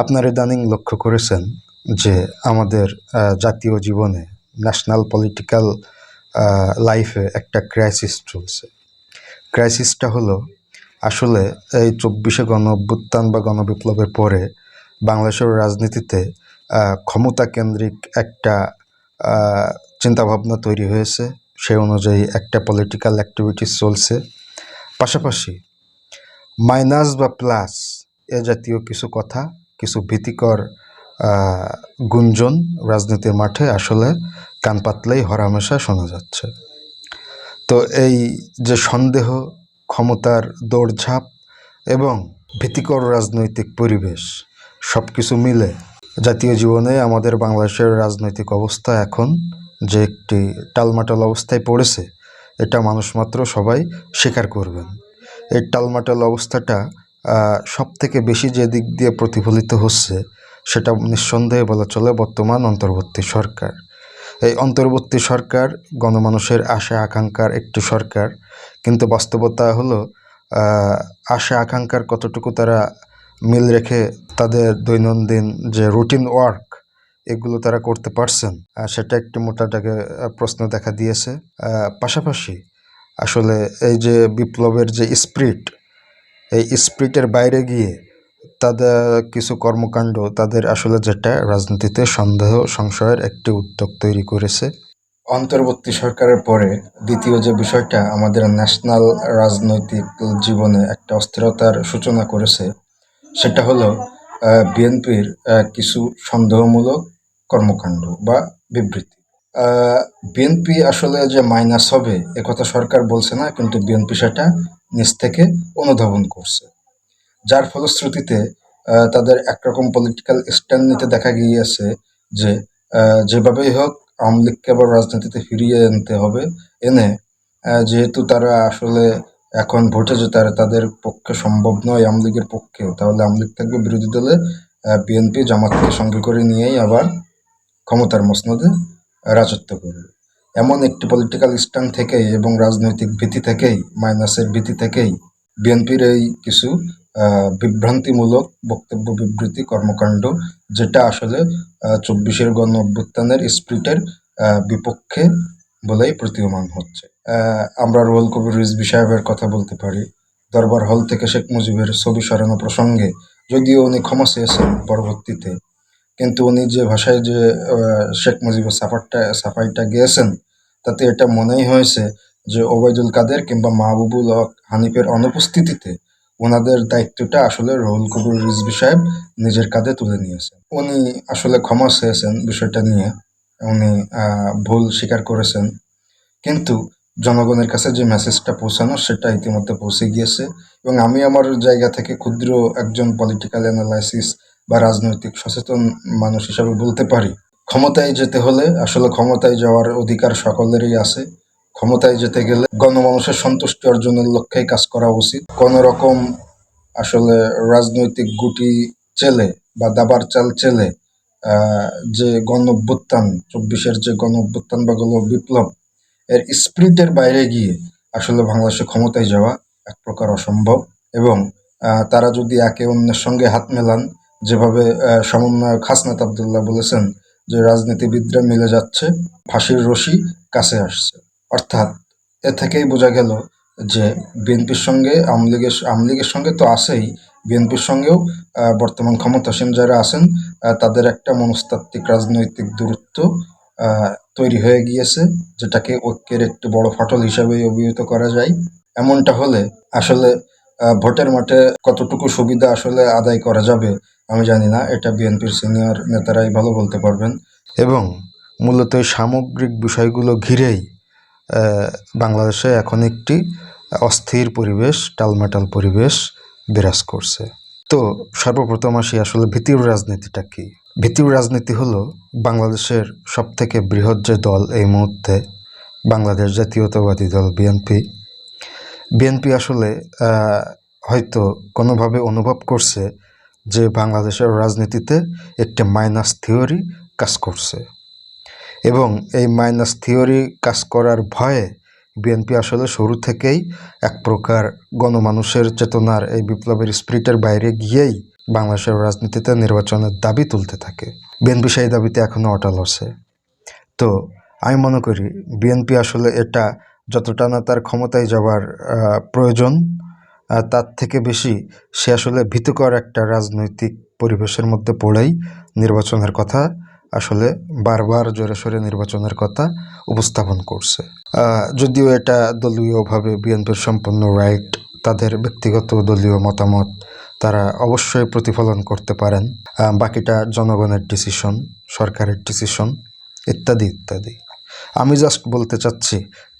আপনারা ইদানিং লক্ষ্য করেছেন যে আমাদের জাতীয় জীবনে ন্যাশনাল পলিটিক্যাল লাইফে একটা ক্রাইসিস চলছে। ক্রাইসিসটা হলো আসলে এই ২৪শে গণঅভ্যুত্থান বা গণবিপ্লবের পরে বাংলাদেশের রাজনীতিতে ক্ষমতা কেন্দ্রিক একটা চিন্তাভাবনা তৈরি হয়েছে। সেই অনুযায়ী একটা পলিটিক্যাল অ্যাক্টিভিটিস চলছে। পাশাপাশি মাইনাস বা প্লাস এ জাতীয় কিছু কথা, কিছু ভীতিকর গুঞ্জন রাজনীতির মাঠে আসলে কান পাতলেই হরহামেশা শোনা যাচ্ছে। তো এই যে সন্দেহ, ক্ষমতার দৌড়ঝাঁপ এবং ভীতিকর রাজনৈতিক পরিবেশ সব কিছু মিলে জাতীয় জীবনে আমাদের বাংলাদেশের রাজনৈতিক অবস্থা এখন যে একটি টালমাটাল অবস্থায় পড়েছে, এটা মানুষ মাত্র সবাই স্বীকার করবেন। এই টালমাটাল অবস্থাটা সব থেকে বেশি যে দিক দিয়ে প্রতিফলিত হচ্ছে সেটা নিঃসন্দেহে বলা চলে বর্তমান অন্তর্বর্তী সরকার। এই অন্তর্বর্তী সরকার গণমানুষের আশা আকাঙ্ক্ষার একটি সরকার, কিন্তু বাস্তবতা হলো আশা আকাঙ্ক্ষার কতটুকু তারা মিল রেখে তাদের দৈনন্দিন যে রুটিন ওয়ার্ক এগুলো তারা করতে পারছেন, সেটা একটি মোটাটাকে প্রশ্ন দেখা দিয়েছে। পাশাপাশি আসলে এই যে বিপ্লবের যে স্পিরিট, এই স্পিরিটের বাইরে গিয়ে তাদের কিছু কর্মকাণ্ড তাদের আসলে যেটা রাজনীতিতে সন্দেহ সংশয়ের একটি উদ্যোগ তৈরি করেছে। অন্তর্বর্তী সরকারের পরে দ্বিতীয় যে বিষয়টা আমাদের ন্যাশনাল রাজনৈতিক জীবনে একটা অস্থিরতার সূচনা করেছে, সেটা হলো বিএনপির কিছু সন্দেহমূলক কর্মকাণ্ড বা বিবৃতি। বিএনপি আসলে যে মাইনাস হবে একথা সরকার বলছে না, কিন্তু বিএনপি সেটা নিজ থেকে অনুধাবন করছে, যার ফলশ্রুতিতে তাদের একরকম পলিটিক্যাল স্ট্যান্ড নিতে দেখা গিয়েছে যে যেভাবেই হোক আওয়ামী লীগকে আবার রাজনীতিতে ফিরিয়ে আনতে হবে, এনে যেহেতু তারা আসলে এখন ভোটে জেতা তাদের পক্ষে সম্ভব নয় আওয়ামী লীগের পক্ষে, তাহলে আওয়ামী লীগ থাকবে বিরোধী দলে, বিএনপি জামাতকে সঙ্গে করে নিয়েই আবার ক্ষমতার মসনদে রাজত্ব করবে। এমন একটি পলিটিক্যাল স্ট্যান্ড থেকেই এবং রাজনৈতিক ভীতি থেকেই, মাইনাসের ভীতি থেকেই বিএনপির এই কিছু বিভ্রান্তিমূলক বক্তব্য, বিবৃতি, কর্মকাণ্ড, যেটা আসলে ২৪শের গণ অভ্যুত্থানের স্পিরিটের বিপক্ষে বলেই প্রতীয়মান হচ্ছে। আমরা রুহুল কবির রিজভী সাহেবের কথা বলতে পারি। দরবার হল থেকে শেখ মুজিবের ছবি সরানো প্রসঙ্গে যদিও উনি ক্ষমা চেয়েছেন পরবর্তীতে, কিন্তু উনি যে ভাষায় যে শেখ মুজিবের সাফাইটা গেয়েছেন, তাতে এটা মনেই হয়েছে যে ওবায়দুল কাদের কিংবা মাহবুবুল হক হানিফের অনুপস্থিতিতে ওনাদের দায়িত্বটা আসলে রুহুল কবির রিজভী সাহেব নিজের কাঁধে তুলে নিয়েছেন। উনি আসলে ক্ষমা চেয়েছেন বিষয়টা নিয়ে, উনি ভুল স্বীকার করেছেন, কিন্তু জনগণের কাছে যে মেসেজটা পৌঁছানো সেটা ইতিমধ্যে পৌঁছে গিয়েছে। এবং আমি আমার জায়গা থেকে ক্ষুদ্র একজন পলিটিক্যাল অ্যানালাইসিস বা রাজনৈতিক সচেতন মানুষ হিসাবে বলতে পারি, ক্ষমতায় যেতে হলে আসলে ক্ষমতায় যাওয়ার অধিকার সকলেরই আছে। ক্ষমতায় যেতে গেলে গণমানুষের সন্তুষ্টি অর্জনের লক্ষ্যেই কাজ করা উচিত। কোনো রকম আসলে রাজনৈতিক গুটি চেলে বা দাবার চাল চেলে যে গণ অভ্যুত্থান, ২৪শের যে গণ অভ্যুত্থান বা গণ বিপ্লব এর স্পিরিটের বাইরে গিয়ে আসলে বাংলাদেশে ক্ষমতায় যাওয়া এক প্রকার অসম্ভব। এবং তারা যদি একে অন্যের সঙ্গে হাত মেলান, যেভাবে সমন্বয়ক হাসনাত আবদুল্লাহ বলেছেন যে রাজনীতিবিদরা মিলে যাচ্ছে, ফাঁসির রশি কাছে আসছে। অর্থাৎ এ থেকেই বোঝা গেল যে বিএনপির সঙ্গে আওয়ামী লীগের সঙ্গে তো আছেই, বিএনপির সঙ্গেও বর্তমান ক্ষমতাসীন যারা আছেন তাদের একটা মনস্তাত্ত্বিক রাজনৈতিক দূরত্ব তৈরি হয়ে গিয়েছে, যেটাকে ঐক্যের একটি বড় ফাটল হিসাবে অভিহিত করা যায়। এমনটা হলে আসলে ভোটের মাঠে কতটুকু সুবিধা আসলে আদায় করা যাবে আমি জানি না, এটা বিএনপির সিনিয়র নেতারাই ভালো বলতে পারবেন। এবং মূলত এই সামগ্রিক বিষয়গুলো ঘিরেই বাংলাদেশে এখন একটি অস্থির পরিবেশ, টালমাটাল পরিবেশ বিরাজ করছে। তো সর্বপ্রথম আসি আসলে ভীতির রাজনীতিটা কি। ভীতির রাজনীতি হলো বাংলাদেশের সবথেকে বৃহৎ যে দল এই মুহূর্তে, বাংলাদেশ জাতীয়তাবাদী দল বিএনপি আসলে হয়তো কোনোভাবে অনুভব করছে যে বাংলাদেশের রাজনীতিতে একটি মাইনাস থিওরি কাজ করছে, এবং এই মাইনাস থিওরি কাজ করার ভয়ে বিএনপি আসলে শুরু থেকেই এক প্রকার গণমানুষের চেতনার এই বিপ্লবের স্পিরিটের বাইরে গিয়েই বাংলাদেশের রাজনীতিতে নির্বাচনের দাবি তুলতে থাকে। বিএনপি সেই দাবিতে এখনও অটল আছে। তো আমি মনে করি বিএনপি আসলে এটা যতটা না তার ক্ষমতায় যাওয়ার প্রয়োজন, তার থেকে বেশি সে আসলে ভীতিকর একটা রাজনৈতিক পরিবেশের মধ্যে পড়েই নির্বাচনের কথা আসলে বারবার জোরে সোরে নির্বাচনের কথা উপস্থাপন করছে। যদিও এটা দলীয়ভাবে বিএনপির সম্পূর্ণ রাইট, তাদের ব্যক্তিগত দলীয় মতামত তারা অবশ্যই প্রতিফলন করতে পারেন, বাকিটা জনগণের ডিসিশন, সরকারের ডিসিশন ইত্যাদি ইত্যাদি। আমি জাস্ট বলতে চাচ্ছি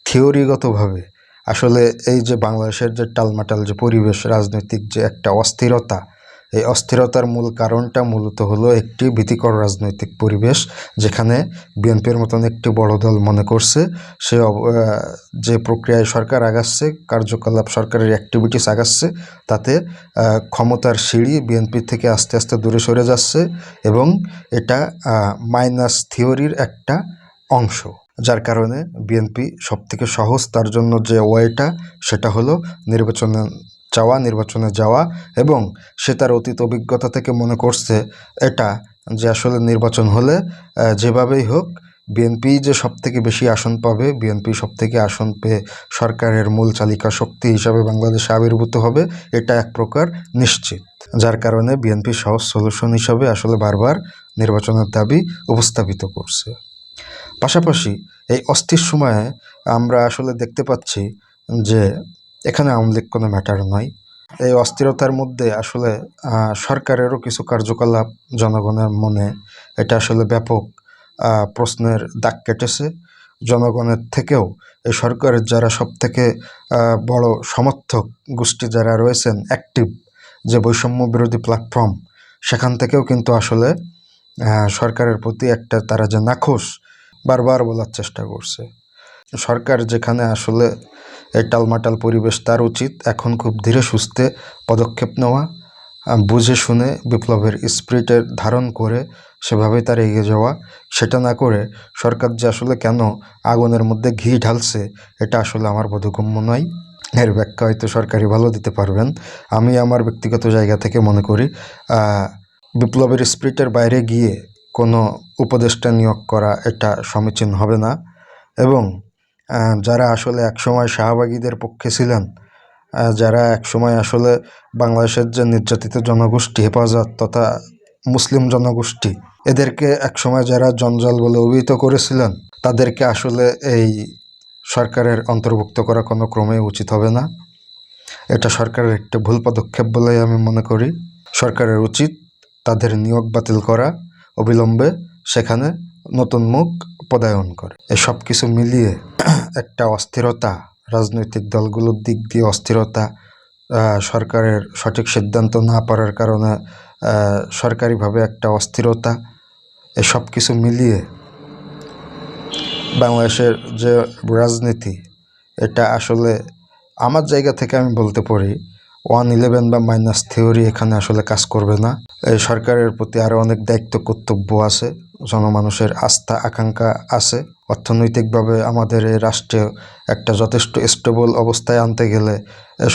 থিওরিগতভাবে আসলে এই যে বাংলাদেশের যে টালমাটাল যে পরিবেশ, রাজনৈতিক যে একটা অস্থিরতা, এই অস্থিরতার মূল কারণটা মূলত হলো একটি ভীতিকর রাজনৈতিক পরিবেশ, যেখানে বিএনপির মতন একটি বড় দল মনে করছে সে যে প্রক্রিয়ায় সরকার আগাচ্ছে, কার্যকলাপ সরকারের অ্যাক্টিভিটিস আগাচ্ছে, তাতে ক্ষমতার সিঁড়ি বিএনপি থেকে আস্তে আস্তে দূরে সরে যাচ্ছে এবং এটা মাইনাস থিওরির একটা অংশ, যার কারণে বিএনপি সবথেকে সহজ তার জন্য যে ওয়েটা সেটা হলো নির্বাচনে যাওয়া এবং সে তার অতীত অভিজ্ঞতা থেকে মনে করছে এটা যে আসলে নির্বাচন হলে যেভাবেই হোক বিএনপি যে সবথেকে বেশি আসন পাবে, বিএনপি সবথেকে আসন পেয়ে সরকারের মূল চালিকা শক্তি হিসাবে বাংলাদেশে আবির্ভূত হবে, এটা এক প্রকার নিশ্চিত। যার কারণে বিএনপি সহজ সলিউশন হিসাবে আসলে বারবার নির্বাচনের দাবি উপস্থাপিত করছে। পাশাপাশি এই অস্থির সময়ে আমরা আসলে দেখতে পাচ্ছি যে এখানে আওয়ামী লীগ কোনো ম্যাটার নয়। এই অস্থিরতার মধ্যে আসলে সরকারেরও কিছু কার্যকলাপ জনগণের মনে এটা আসলে ব্যাপক প্রশ্নের দাগ কেটেছে। জনগণের থেকেও এই সরকারের যারা সবথেকে বড় সমর্থক গোষ্ঠী যারা রয়েছেন অ্যাক্টিভ, যে বৈষম্য বিরোধী প্ল্যাটফর্ম, সেখান থেকেও কিন্তু আসলে সরকারের প্রতি একটা তারা যে নাখোশ বারবার বলার চেষ্টা করছে। সরকার যেখানে আসলে এই টালমাটাল পরিবেশ, তার উচিত এখন খুব ধীরে সুস্থে পদক্ষেপ নেওয়া, বুঝে শুনে বিপ্লবের স্পিরিটের ধারণ করে সেভাবেই তার এগিয়ে যাওয়া। সেটা না করে সরকার যে আসলে কেন আগুনের মধ্যে ঘি ঢালছে এটা আসলে আমার বোধগম্য নয়। এর ব্যাখ্যা হয়তো সরকারই ভালো দিতে পারবেন। আমি আমার ব্যক্তিগত জায়গা থেকে মনে করি বিপ্লবের স্পিরিটের বাইরে গিয়ে কোনো উপদেষ্টা নিয়োগ করা এটা সমীচীন হবে না এবং যারা আসলে একসময় শাহবাগীদের পক্ষে ছিলেন, যারা একসময় আসলে বাংলাদেশের যে নির্যাতিত জনগোষ্ঠী হেফাজত তথা মুসলিম জনগোষ্ঠী, এদেরকে একসময় যারা জঞ্জাল বলে অভিহিত করেছিলেন, তাদেরকে আসলে এই সরকারের অন্তর্ভুক্ত করা কোনো ক্রমেই উচিত হবে না। এটা সরকারের একটা ভুল পদক্ষেপ বলেই আমি মনে করি। সরকারের উচিত তাদের নিয়োগ বাতিল করা, অবিলম্বে সেখানে নতুন মুখ পদায়ন করে। এসব কিছু মিলিয়ে একটা অস্থিরতা, রাজনৈতিক দলগুলোর দিক দিয়ে অস্থিরতা, সরকারের সঠিক সিদ্ধান্ত না পারার কারণে সরকারিভাবে একটা অস্থিরতা, এসব কিছু মিলিয়ে বাংলাদেশের যে রাজনীতি, এটা আসলে আমার জায়গা থেকে আমি বলতে পারি 111 বা মাইনাস থিওরি এখানে আসলে কাজ করবে না। এই সরকারের প্রতি আরও অনেক দায়িত্ব কর্তব্য আছে, জনমানুষের আস্থা আকাঙ্ক্ষা আছে। অর্থনৈতিকভাবে আমাদের এই রাষ্ট্রে একটা যথেষ্ট স্টেবল অবস্থায় আনতে গেলে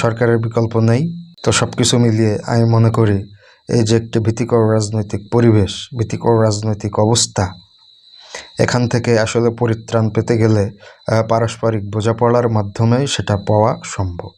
সরকারের বিকল্প নেই। তো সব কিছু মিলিয়ে আমি মনে করি এই যে একটি ভীতিকর রাজনৈতিক পরিবেশ, ভীতিকর রাজনৈতিক অবস্থা, এখান থেকে আসলে পরিত্রাণ পেতে গেলে পারস্পরিক বোঝাপড়ার মাধ্যমেই সেটা পাওয়া সম্ভব।